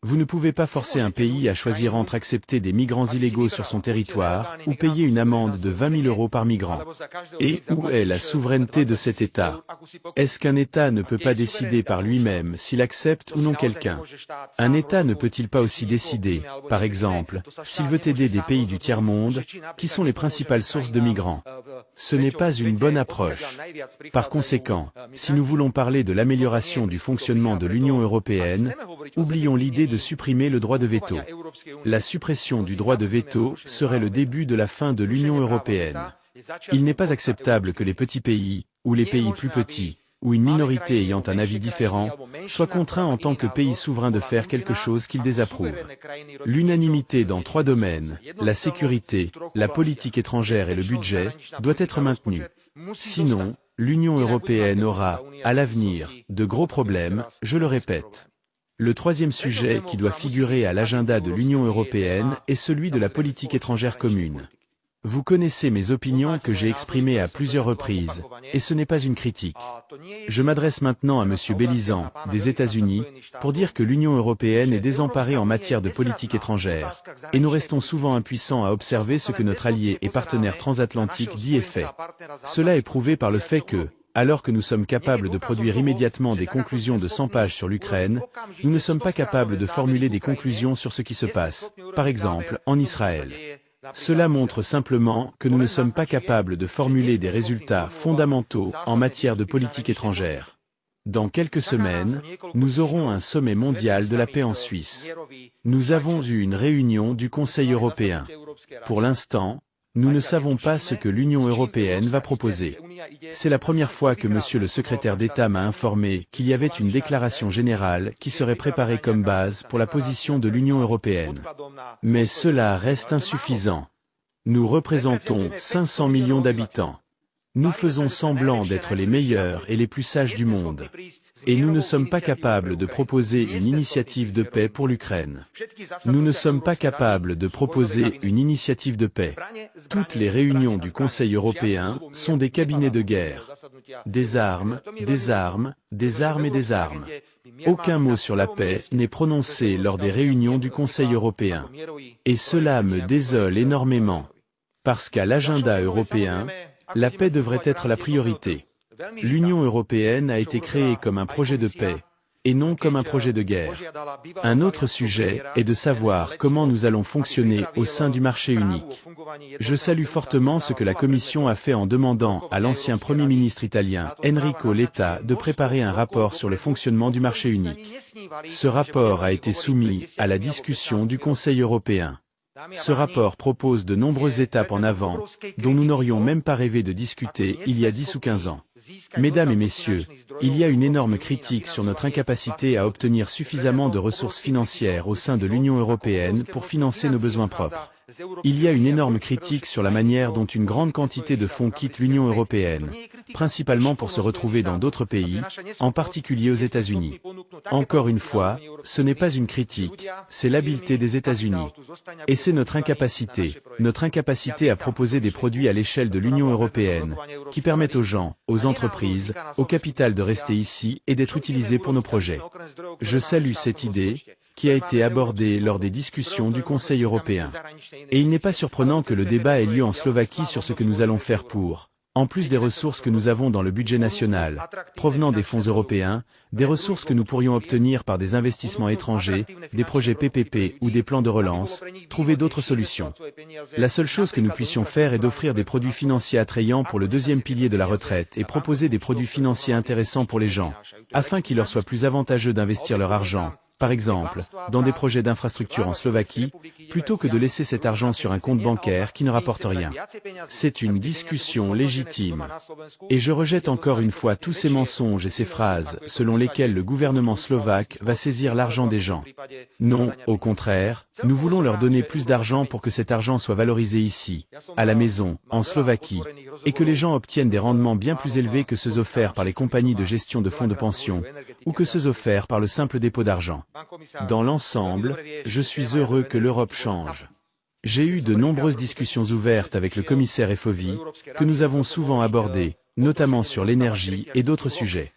Vous ne pouvez pas forcer un pays à choisir entre accepter des migrants illégaux sur son territoire ou payer une amende de 20 000 € par migrant. Et où est la souveraineté de cet État? Est-ce qu'un État ne peut pas décider par lui-même s'il accepte ou non quelqu'un? Un État ne peut-il pas aussi décider, par exemple, s'il veut aider des pays du tiers-monde, qui sont les principales sources de migrants? Ce n'est pas une bonne approche. Par conséquent, si nous voulons parler de l'amélioration du fonctionnement de l'Union européenne, oublions l'idée de supprimer le droit de veto. La suppression du droit de veto serait le début de la fin de l'Union européenne. Il n'est pas acceptable que les petits pays, ou les pays plus petits, ou une minorité ayant un avis différent, soient contraints en tant que pays souverain de faire quelque chose qu'ils désapprouvent. L'unanimité dans 3 domaines, la sécurité, la politique étrangère et le budget, doit être maintenue. Sinon, l'Union européenne aura, à l'avenir, de gros problèmes, je le répète. Le troisième sujet qui doit figurer à l'agenda de l'Union européenne est celui de la politique étrangère commune. Vous connaissez mes opinions que j'ai exprimées à plusieurs reprises, et ce n'est pas une critique. Je m'adresse maintenant à M. Belisan, des États-Unis, pour dire que l'Union européenne est désemparée en matière de politique étrangère, et nous restons souvent impuissants à observer ce que notre allié et partenaire transatlantique dit et fait. Cela est prouvé par le fait que, alors que nous sommes capables de produire immédiatement des conclusions de 100 pages sur l'Ukraine, nous ne sommes pas capables de formuler des conclusions sur ce qui se passe, par exemple, en Israël. Cela montre simplement que nous ne sommes pas capables de formuler des résultats fondamentaux en matière de politique étrangère. Dans quelques semaines, nous aurons un sommet mondial de la paix en Suisse. Nous avons eu une réunion du Conseil européen. Pour l'instant, nous ne savons pas ce que l'Union européenne va proposer. C'est la première fois que Monsieur le secrétaire d'État m'a informé qu'il y avait une déclaration générale qui serait préparée comme base pour la position de l'Union européenne. Mais cela reste insuffisant. Nous représentons 500 millions d'habitants. Nous faisons semblant d'être les meilleurs et les plus sages du monde. Et nous ne sommes pas capables de proposer une initiative de paix pour l'Ukraine. Nous ne sommes pas capables de proposer une initiative de paix. Toutes les réunions du Conseil européen sont des cabinets de guerre. Des armes, des armes, des armes et des armes. Aucun mot sur la paix n'est prononcé lors des réunions du Conseil européen. Et cela me désole énormément. Parce qu'à l'agenda européen, la paix devrait être la priorité. L'Union européenne a été créée comme un projet de paix, et non comme un projet de guerre. Un autre sujet est de savoir comment nous allons fonctionner au sein du marché unique. Je salue fortement ce que la Commission a fait en demandant à l'ancien Premier ministre italien, Enrico Letta, de préparer un rapport sur le fonctionnement du marché unique. Ce rapport a été soumis à la discussion du Conseil européen. Ce rapport propose de nombreuses étapes en avant, dont nous n'aurions même pas rêvé de discuter il y a 10 ou 15 ans. Mesdames et messieurs, il y a une énorme critique sur notre incapacité à obtenir suffisamment de ressources financières au sein de l'Union européenne pour financer nos besoins propres. Il y a une énorme critique sur la manière dont une grande quantité de fonds quitte l'Union européenne, principalement pour se retrouver dans d'autres pays, en particulier aux États-Unis. Encore une fois, ce n'est pas une critique, c'est l'habileté des États-Unis. Et c'est notre incapacité à proposer des produits à l'échelle de l'Union européenne, qui permettent aux gens, aux entreprises, au capital de rester ici et d'être utilisés pour nos projets. Je salue cette idée, qui a été abordée lors des discussions du Conseil européen. Et il n'est pas surprenant que le débat ait lieu en Slovaquie sur ce que nous allons faire pour, en plus des ressources que nous avons dans le budget national, provenant des fonds européens, des ressources que nous pourrions obtenir par des investissements étrangers, des projets PPP ou des plans de relance, trouver d'autres solutions. La seule chose que nous puissions faire est d'offrir des produits financiers attrayants pour le deuxième pilier de la retraite et proposer des produits financiers intéressants pour les gens, afin qu'il leur soit plus avantageux d'investir leur argent, par exemple, dans des projets d'infrastructure en Slovaquie, plutôt que de laisser cet argent sur un compte bancaire qui ne rapporte rien. C'est une discussion légitime. Et je rejette encore une fois tous ces mensonges et ces phrases selon lesquelles le gouvernement slovaque va saisir l'argent des gens. Non, au contraire, nous voulons leur donner plus d'argent pour que cet argent soit valorisé ici, à la maison, en Slovaquie, et que les gens obtiennent des rendements bien plus élevés que ceux offerts par les compagnies de gestion de fonds de pension, ou que ceux offerts par le simple dépôt d'argent. Dans l'ensemble, je suis heureux que l'Europe change. J'ai eu de nombreuses discussions ouvertes avec le commissaire Effovi, que nous avons souvent abordées, notamment sur l'énergie et d'autres sujets.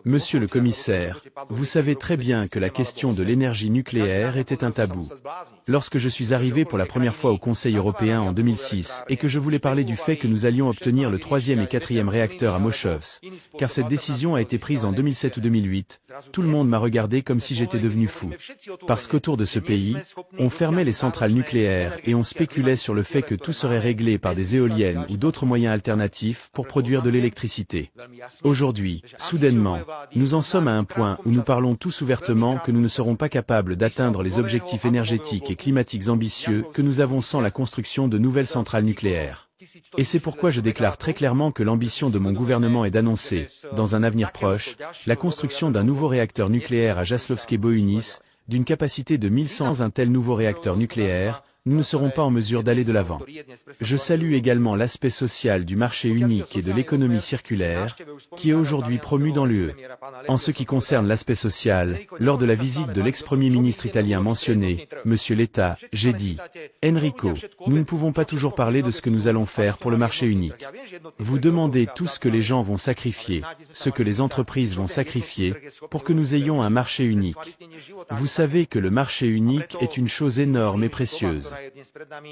Monsieur le commissaire, vous savez très bien que la question de l'énergie nucléaire était un tabou. Lorsque je suis arrivé pour la première fois au Conseil européen en 2006 et que je voulais parler du fait que nous allions obtenir le 3e et 4e réacteur à Mochovce, car cette décision a été prise en 2007 ou 2008, tout le monde m'a regardé comme si j'étais devenu fou. Parce qu'autour de ce pays, on fermait les centrales nucléaires et on spéculait sur le fait que tout serait réglé par des éoliennes ou d'autres moyens alternatifs pour produire de l'électricité. Aujourd'hui, soudainement, nous en sommes à un point où nous parlons tous ouvertement que nous ne serons pas capables d'atteindre les objectifs énergétiques et climatiques ambitieux que nous avons sans la construction de nouvelles centrales nucléaires. Et c'est pourquoi je déclare très clairement que l'ambition de mon gouvernement est d'annoncer, dans un avenir proche, la construction d'un nouveau réacteur nucléaire à Jaslovské-Bohunis, d'une capacité de 1100. Un tel nouveau réacteur nucléaire, nous ne serons pas en mesure d'aller de l'avant. Je salue également l'aspect social du marché unique et de l'économie circulaire, qui est aujourd'hui promu dans l'UE. En ce qui concerne l'aspect social, lors de la visite de l'ex-premier ministre italien mentionné, Monsieur Letta, j'ai dit, Enrico, nous ne pouvons pas toujours parler de ce que nous allons faire pour le marché unique. Vous demandez tout ce que les gens vont sacrifier, ce que les entreprises vont sacrifier, pour que nous ayons un marché unique. Vous savez que le marché unique est une chose énorme et précieuse.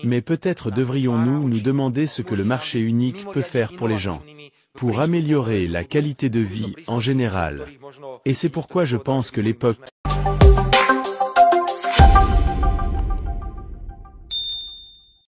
Mais peut-être devrions-nous nous demander ce que le marché unique peut faire pour les gens, pour améliorer la qualité de vie en général. Et c'est pourquoi je pense que l'époque